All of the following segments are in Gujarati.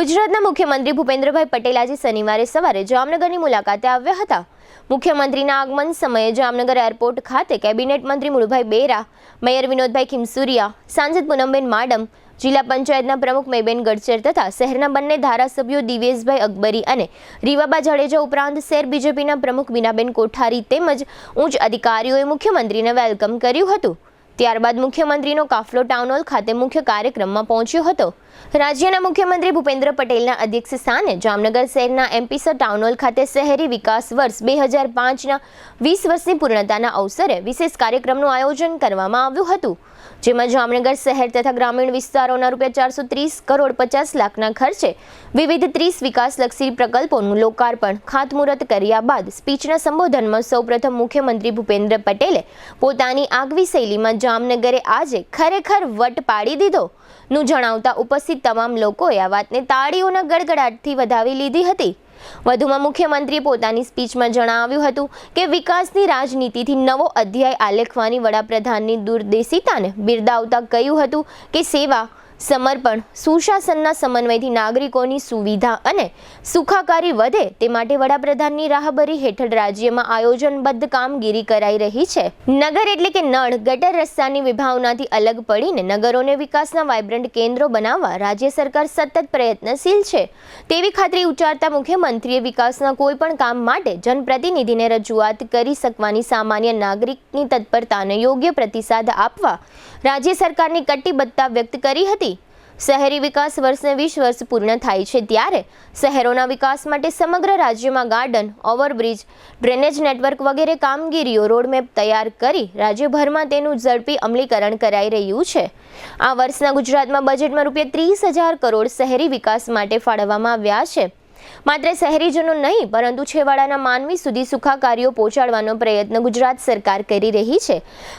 ગુજરાતના મુખ્યમંત્રી ભૂપેન્દ્રભાઈ પટેલ આજે શનિવારે સવારે જામનગરની મુલાકાતે આવ્યા હતા। મુખ્યમંત્રીના આગમન સમયે જામનગર એરપોર્ટ ખાતે કેબિનેટ મંત્રી મુળુભાઈ બેરા, મેયર વિનોદભાઈ ખીમસુરિયા, સાંસદ પૂનમબેન માડમ, જિલ્લા પંચાયતના પ્રમુખ મેયબેન ગડચર તથા શહેરના બંને ધારાસભ્યો દિવેશભાઈ અકબરી અને રીવાબા જાડેજા ઉપરાંત શહેર બીજેપીના પ્રમુખ બીનાબેન કોઠારી તેમજ ઉચ્ચ અધિકારીઓએ મુખ્યમંત્રીને વેલકમ કર્યું હતું। ત્યારબાદ મુખ્યમંત્રીનો કાફલો ટાઉન હોલ ખાતે મુખ્ય કાર્યક્રમમાં પહોંચ્યો હતો। રાજ્યના મુખ્યમંત્રી ભૂપેન્દ્ર પટેલના અધ્યક્ષ સ્થાને જામનગર શહેરના એમપીસર ટાઉન હોલ ખાતે શહેરી વિકાસ વર્ષ 2005ના 20 વર્ષની પૂર્ણતાના અવસરે વિશેષ કાર્યક્રમનું આયોજન કરવામાં આવ્યું હતું, જેમાં જામનગર શહેર તથા ગ્રામીણ વિસ્તારોના ₹430 કરોડ 50 લાખના ખર્ચે વિવિધ 30 વિકાસલક્ષી પ્રકલ્પોનું લોકાર્પણ ખાતમુહૂર્ત કર્યા બાદ સ્પીચના સંબોધનમાં સૌપ્રથમ મુખ્યમંત્રી ભૂપેન્દ્ર પટેલે પોતાની આગવી શૈલીમાં જામનગરે આજે ખરેખર વટ પાડી દીધો નું જણાવતા ઉપસ્થિત તમામ લોકોએ આ વાતને તાળીઓના ગડગડાટથી વધાવી લીધી હતી। વધુમાં મુખ્યમંત્રીએ પોતાની સ્પીચમાં જણાવ્યું હતું કે વિકાસની રાજનીતિથી નવો અધ્યાય આલેખવાની વડાપ્રધાનની દૂરદેશિતાને બિરદાવતા કહ્યું હતું કે સેવા, સમર્પણ, સુશાસનના સમન્વયથી નાગરિકોની સુવિધા અને સુખાકારી વધે તે માટે વડાપ્રધાનની રાહબરી હેઠળ રાજ્યમાં આયોજનબદ્ધ કામગીરી કરાઈ રહી છે। નગર એટલે કે નળ ગટર રસ્તાની વિભાવનાથી અલગ પડીને નગરોને વિકાસના વાઇબ્રન્ટ કેન્દ્રો બનાવવા રાજ્ય સરકાર સતત પ્રયત્નશીલ છે તેવી ખાતરી ઉચ્ચારતા મુખ્યમંત્રીએ વિકાસના કોઈ પણ કામ માટે જનપ્રતિનિધિને રજૂઆત કરી શકવાની સામાન્ય નાગરિકની તત્પરતાને યોગ્ય પ્રતિસાદ આપવા રાજ્ય સરકારની કટિબદ્ધતા વ્યક્ત કરી હતી। શહેરી વિકાસ વર્ષને 20 વર્ષ પૂર્ણ થાય છે ત્યારે શહેરોના વિકાસ માટે સમગ્ર રાજ્યમાં ગાર્ડન, ઓવરબ્રિજ, ડ્રેનેજ નેટવર્ક વગેરે કામગીરીઓ રોડમેપ તૈયાર કરી રાજ્યભરમાં તેનું ઝડપી અમલીકરણ કરાઈ રહ્યું છે। આ વર્ષના ગુજરાતમાં બજેટમાં ₹30,000 કરોડ શહેરી વિકાસ માટે ફાળવવામાં આવ્યા છે। માત્ર શહેરીજનો નહીં પરંતુ છેવાડાના માનવી સુધી સુખાકારીઓ પહોંચાડવાનો પ્રયત્ન ગુજરાત સરકાર કરી રહી છે।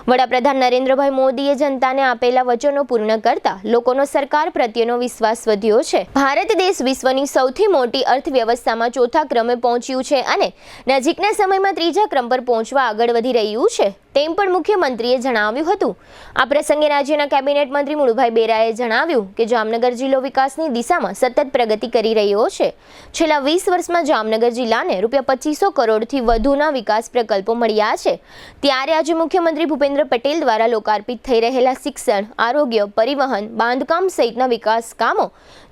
વડાપ્રધાન નરેન્દ્રભાઈ મોદીએ જનતાને આપેલા વચનો પૂર્ણ કરતા લોકોનો સરકાર પ્રત્યેનો વિશ્વાસ વધ્યો છે। ભારત દેશ વિશ્વની સૌથી મોટી અર્થવ્યવસ્થામાં ચોથા ક્રમે પહોંચ્યું છે અને નજીકના સમયમાં ત્રીજા ક્રમ પર પહોંચવા આગળ વધી રહ્યું છે તેમ પણ મુખ્યમંત્રીએ જણાવ્યું હતું। આ પ્રસંગે રાજ્યના કેબિનેટ મંત્રી મુળુભાઈ બેરાએ જણાવ્યું કે જામનગર જિલ્લો વિકાસની દિશામાં સતત પ્રગતિ કરી રહ્યો છે। છેલ્લા 20 વર્ષમાં જામનગર જિલ્લાને ₹2500 કરોડથી વધુના વિકાસ પ્રકલ્પો મળ્યા છે ત્યારે આજે મુખ્યમંત્રી ભૂપેન્દ્ર પટેલ દ્વારા લોકાર્પિત થઈ રહેલા શિક્ષણ, આરોગ્ય, પરિવહન, બાંધકામ સહિતના વિકાસ કામો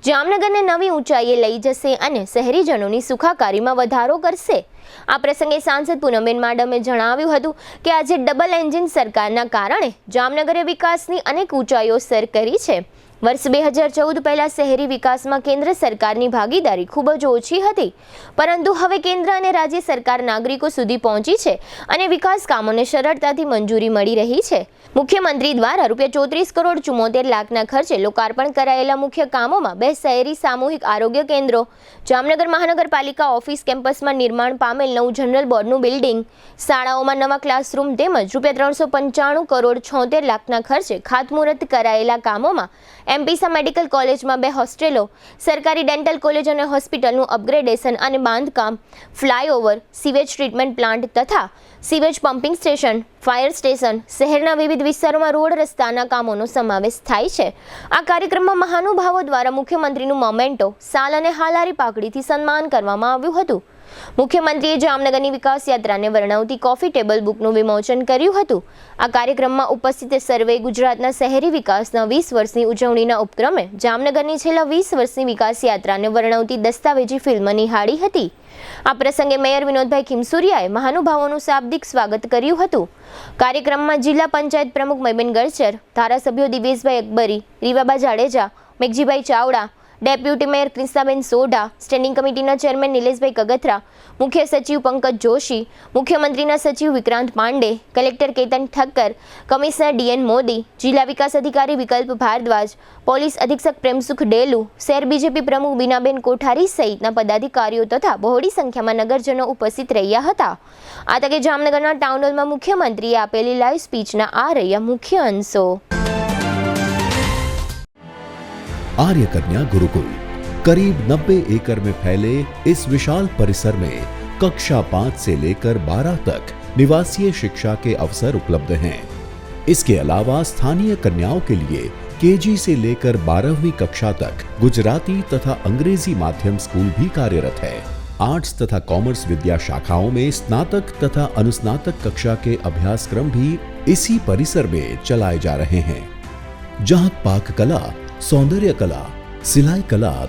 જામનગરને નવી ઊંચાઈએ લઈ જશે અને શહેરીજનોની સુખાકારીમાં વધારો કરશે। આ પ્રસંગે સાંસદ પૂનમબેન માડમે જણાવ્યું હતું કે આજે ડબલ એન્જિન સરકારના કારણે જામનગરે વિકાસની અનેક ઊંચાઈઓ સર કરી છે। વર્ષ 2014 પહેલા શહેરી વિકાસમાં કેન્દ્ર સરકારની ભાગીદારી ખૂબ જ ઓછી હતી, પરંતુ હવે કેન્દ્ર અને રાજ્ય સરકાર નાગરિકો સુધી પહોંચી છે અને વિકાસ કામોને સરળતાથી મંજૂરી મળી રહી છે। મુખ્યમંત્રી દ્વારા ₹34 કરોડ 74 લાખના ખર્ચે લોકાર્પણ કરાયેલા મુખ્ય કામોમાં 2 શહેરી સામૂહિક આરોગ્ય કેન્દ્રો, જામનગર મહાનગરપાલિકા ઓફિસ કેમ્પસમાં નિર્માણ પામેલ નવું જનરલ બોર્ડનું બિલ્ડિંગ, શાળાઓમાં નવા ક્લાસરૂમ તેમજ ₹395 કરોડ 76 લાખના ખર્ચે ખાતમુહૂર્ત કરાયેલા કામોમાં એમપીસા મેડિકલ કોલેજમાં 2 હોસ્ટેલો, સરકારી ડેન્ટલ કોલેજ અને હોસ્પિટલનું અપગ્રેડેશન અને બાંધકામ, ફ્લાયઓવર, સીવેજ ટ્રીટમેન્ટ પ્લાન્ટ તથા sewage pumping station, fire station, શહેરના વિવિધ વિસ્તારોમાં રોડ રસ્તાના કામોનો સમાવેશ થાય છે। આ કાર્યક્રમમાં મહાનુભાવો દ્વારા મુખ્યમંત્રીનું મોમેન્ટો, શાલ અને હાલારી પાઘડીથી સન્માન કરવામાં આવ્યું હતું। મુખ્યમંત્રીએ જામનગરની વિકાસ યાત્રાને વર્ણવતી કોફી ટેબલ બુકનું વિમોચન કર્યું હતું। આ કાર્યક્રમમાં ઉપસ્થિત સર્વે ગુજરાતના શહેરી વિકાસના 20 વર્ષની ઉજવણીના ઉપક્રમે જામનગરની છેલ્લા 20 વર્ષની વિકાસ યાત્રાને વર્ણવતી દસ્તાવેજી ફિલ્મ નિહાળી હતી। આ પ્રસંગે મેયર વિનોદભાઈ ખીમસુરિયાએ મહાનુભાવોનું શાબ્દિક સ્વાગત કર્યું હતું। કાર્યક્રમમાં જિલ્લા પંચાયત પ્રમુખ મેયબેન ગડચર, ધારાસભ્યો Diveshbhai Akbari, Rivaba Jadeja, Meghjibhai Chavda, deputy mayor Krishnaben Sodha, standing કમિટીના ચેરમેન નિલેશભાઈ કગથરા, મુખ્ય સચિવ પંકજ જોશી, મુખ્યમંત્રીના સચિવ Vikrant Pandey, collector Ketan Thakkar, commissioner DN Modi, જિલ્લા વિકાસ અધિકારી વિકલ્પ ભારદ્વાજ, પોલીસ અધિક્ષક પ્રેમસુખ ડેલુ, શહેર બીજેપી પ્રમુખ બીનાબેન કોઠારી સહિતના પદાધિકારીઓ તથા બહોળી સંખ્યામાં નગરજનો ઉપસ્થિત રહ્યા હતા। આ તકે જામનગરના ટાઉન હોલમાં મુખ્યમંત્રીએ આપેલી લાઈવ સ્પીચના આ રહ્યા મુખ્ય અંશો। आर्य कन्या गुरुकुल करीब 90 एकड़ में फैले इस विशाल परिसर में कक्षा 5 से लेकर 12 तक निवासीय शिक्षा के अवसर उपलब्ध हैं। इसके अलावा स्थानीय कन्याओं के लिए केजी से लेकर 12वीं कक्षा तक गुजराती तथा अंग्रेजी माध्यम स्कूल भी कार्यरत है। आर्ट्स तथा कॉमर्स विद्या शाखाओं में स्नातक तथा अनुस्नातक कक्षा के अभ्यासक्रम भी इसी परिसर में चलाए जा रहे हैं, जहां पाक कला, सौंदर्य कला, सिलाई कला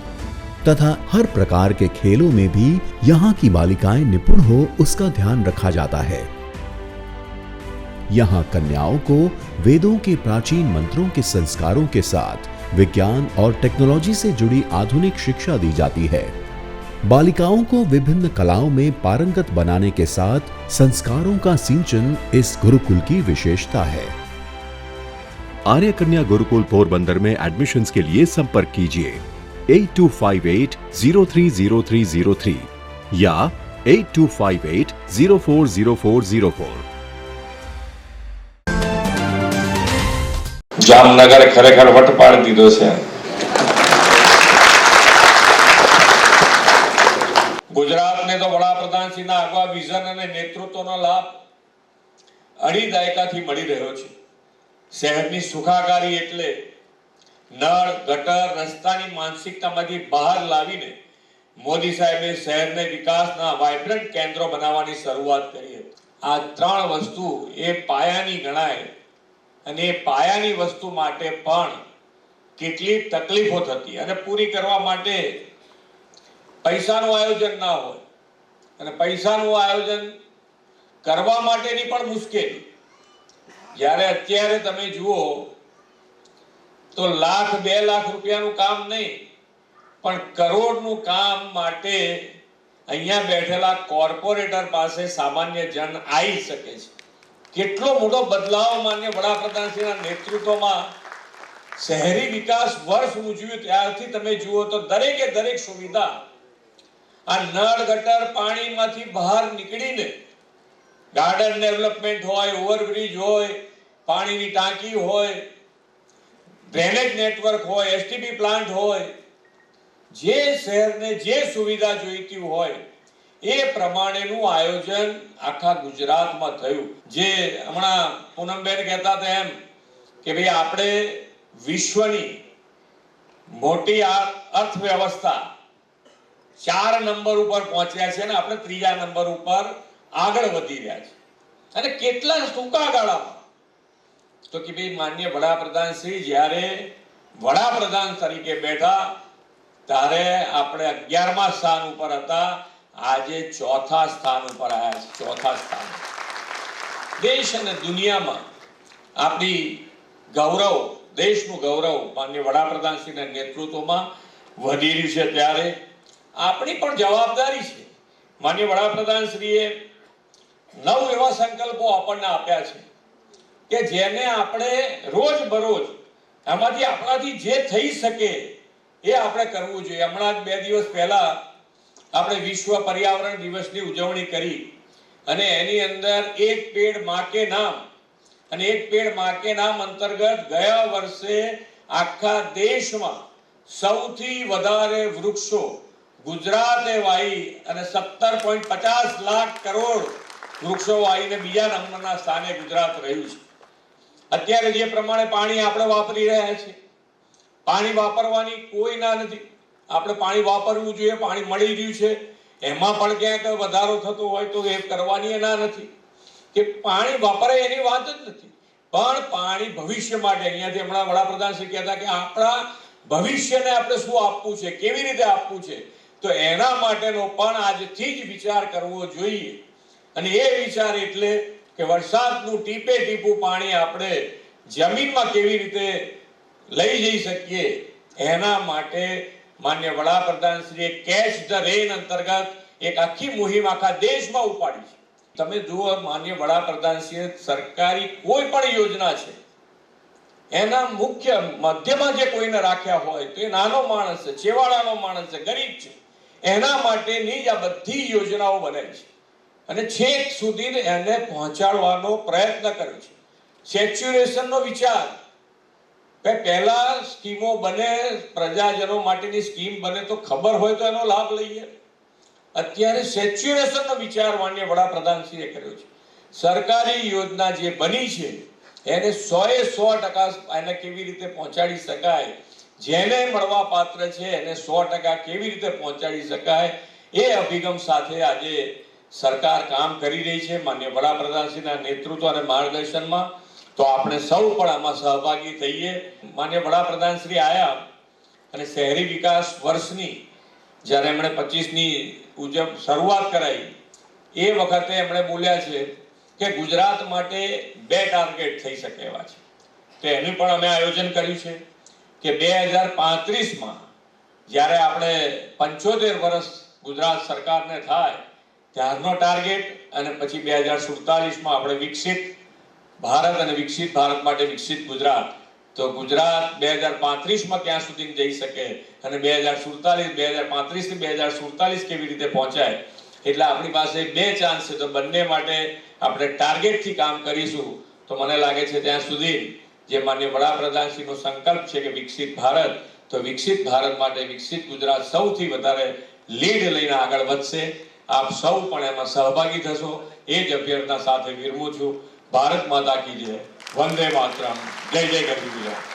तथा हर प्रकार के खेलों में भी यहाँ की बालिकाएं निपुण हो उसका ध्यान रखा जाता है। यहाँ कन्याओं को वेदों के प्राचीन मंत्रों के संस्कारों के साथ विज्ञान और टेक्नोलॉजी से जुड़ी आधुनिक शिक्षा दी जाती है। बालिकाओं को विभिन्न कलाओं में पारंगत बनाने के साथ संस्कारों का सिंचन इस गुरुकुल की विशेषता है। आर्य कन्या गुरुकुल पोरबंदर में एडमिशन्स के लिए संपर्क कीजिए 8258030303 या 8258040404। જામનગર ખરેખર વટ પાડી દીધો છે। ગુજરાતને તો વડાપ્રધાનશ્રીના આગવા વિઝન અને નેતૃત્વનો લાભ અઢી દાયકાથી મળી રહ્યો છે। શહેરની સુખાકારી એટલે નળ, ગટર, રસ્તાની માનસિકતામાંથી બહાર લાવીને મોદી સાહેબે શહેરને વિકાસના વાઇબ્રન્ટ કેન્દ્રો બનાવવાની શરૂઆત કરી હતી। આ ત્રણ વસ્તુ એ પાયાની ગણાય અને એ પાયાની વસ્તુ માટે પણ કેટલી તકલીફો થતી અને પૂરી કરવા માટે પૈસાનું આયોજન ના હોય અને પૈસાનું આયોજન કરવા માટેની પણ મુશ્કેલી। જ્યારે અત્યારે તમે જુઓ તો લાખ 2 લાખ રૂપિયાનું કામ નહીં પણ કરોડનું કામ માટે અહીંયા બેઠેલા કોર્પોરેટર પાસે સામાન્ય જન આવી શકે છે। કેટલો મોટો બદલાવ માન્ય વડાપ્રધાનશ્રીના નેતૃત્વમાં શહેરી વિકાસ વર્ષ ઉજવ્યું ત્યારથી તમે જુઓ તો દરેકે દરેક સુવિધા આ નળ, ગટર, પાણીમાંથી બહાર નીકળીને ગાર્ડન ડેવલપમેન્ટ હોય, ઓવરબ્રિજ હોય, પાણીની ટાંકી હોય, ડ્રેનેજ નેટવર્ક હોય, એસટીપી પ્લાન્ટ હોય, જે શહેરને જે સુવિધા જોઈતી હોય એ પ્રમાણેનું આયોજન આખા ગુજરાતમાં થયું। જે હમણાં પૂનમબેન કહેતા હતા એમ કે ભાઈ આપણે વિશ્વની મોટી અર્થવ્યવસ્થા 4 નંબર ઉપર પહોંચ્યા છે અને આપણે 3જા નંબર ઉપર આગળ વધી રહ્યા છે અને કેટલા ટૂંકા ગાળામાં। તો કે ભાઈ માનનીય વડાપ્રધાન શ્રી જ્યારે વડાપ્રધાન તરીકે બેઠા ત્યારે આપણે 11મા સ્થાન ઉપર હતા, આજે 4થા સ્થાન ઉપર આવ્યા છે। 4થા સ્થાન દેશ અને દુનિયામાં આપણી ગૌરવ, દેશનું ગૌરવ માનનીય વડાપ્રધાન શ્રીના નેતૃત્વમાં વધી રહ્યું છે। ત્યારે આપણી પણ જવાબદારી છે। માનનીય વડાપ્રધાન શ્રીએ 9 એવા સંકલ્પો આપણને આપ્યા છે કે જેને આપણે રોજ બરોજ એમાંથી આપણાથી જે થઈ શકે એ આપણે કરવું જોઈએ। હમણાં 2 દિવસ પહેલા આપણે વિશ્વ પર્યાવરણ દિવસની ઉજવણી કરી અને એની અંદર એક પેડ માં કે નામ અને એક પેડ માં કે નામ અંતર્ગત ગયા વર્ષે આખા દેશમાં સૌથી વધારે વૃક્ષો ગુજરાતે વાવી અને 17.50 લાખ કરોડ વૃક્ષો વાવીને બીજા નંબરના સ્થાને ગુજરાત રહ્યું છે। અત્યારે જે પ્રમાણે પાણી આપણે વાપરી રહ્યા છીએ, પાણી વાપરવાની કોઈ ના નથી। આપણે પાણી વાપરવું જોઈએ, પાણી મળી રહ્યું છે, એમાં પણ ક્યાંક વધારો થતો હોય તો એ કરવાની ના નથી કે પાણી વાપરે એની વાત જ નથી, પણ પાણી ભવિષ્ય માટે અહીંયાથી હમણાં વડાપ્રધાન શ્રી કહેતા કે આપણા ભવિષ્યને આપણે શું આપવું છે, કેવી રીતે આપવું છે, તો એના માટેનો પણ આજથી જ વિચાર કરવો જોઈએ। અને એ વિચાર એટલે કે વરસાદનું ટીપે ટીપું પાણી આપણે જમીનમાં કેવી રીતે લઈ જઈ શકીએ એના માટે માન્ય વડાપ્રધાન શ્રીએ કેચ ધ રેન અંતર્ગત એક આખી મુહિમ આખા દેશમાં ઉપાડી છે। તમે જુઓ માન્ય વડાપ્રધાન શ્રીએ સરકારી કોઈ પણ યોજના છે એના મુખ્ય મધ્યમાં જે કોઈને રાખ્યા હોય તો એ નાનો માણસ છે, છેવાડાનો માણસ છે, ગરીબ છે, એના માટેની જ આ બધી યોજનાઓ બને છે અને છેક સુધી એને પહોંચાડવાનો પ્રયત્ન કર્યો છે। સેચ્યુરેશનનો વિચાર પહેલા સ્કીમો બને, પ્રજાજનો માટેની સ્કીમ બને તો ખબર હોય તો એનો લાભ લઈએ। અત્યારે સેચ્યુરેશનનો વિચાર માનનીય વડાપ્રધાનશ્રીએ કર્યો છે। સરકારી યોજના જે બની છે એને 100% એને કેવી રીતે પહોંચાડી શકાય, જેને મળવા પાત્ર છે એને 100% કેવી રીતે પહોંચાડી શકાય, એ અભિગમ સાથે આજે સરકાર કામ કરી રહી છે માનનીય વડાપ્રધાનશ્રીના નેતૃત્વ અને માર્ગદર્શનમાં. તો આપણે સૌ પણ આમાં સહભાગી થઈએ. માનનીય વડાપ્રધાનશ્રી આયા અને શહેરી વિકાસ વર્ષની જ્યારે એમણે 25ની શરૂઆત કરાવી એ વખતે એમણે બોલ્યા છે કે ગુજરાત માટે 2 ટાર્ગેટ થઈ શકે એવા છે. તો એનું પણ અમે આયોજન કર્યું છે કે 2035માં જ્યારે આપણે 75 વર્ષ ગુજરાત સરકારને થાય ત્યારનો ટાર્ગેટ, અને પછી 2047માં આપણે વિકસિત ભારત અને વિકસિત ભારત માટે વિકસિત ગુજરાત. તો ગુજરાત 2035માં ક્યાં સુધી જઈ શકે અને 2035 થી 2047 કેવી રીતે પહોંચાય, એટલે આપણી પાસે 2 ચાન્સ છે. તો બંને માટે આપણે ટાર્ગેટથી કામ કરીશું તો મને લાગે છે ત્યાં સુધી જે માનનીય વડાપ્રધાનશ્રીનો સંકલ્પ છે કે વિકસિત ભારત, તો વિકસિત ભારત માટે વિકસિત ગુજરાત સૌથી વધારે લીડ લઈને આગળ વધશે. આપ સૌ પણ એમાં સહભાગી થશો એ જ અભ્યર્થના સાથે વિરમું છું. ભારત માતા કી જય. વંદે માતરમ. જય જય ગરવી ગુજરાત.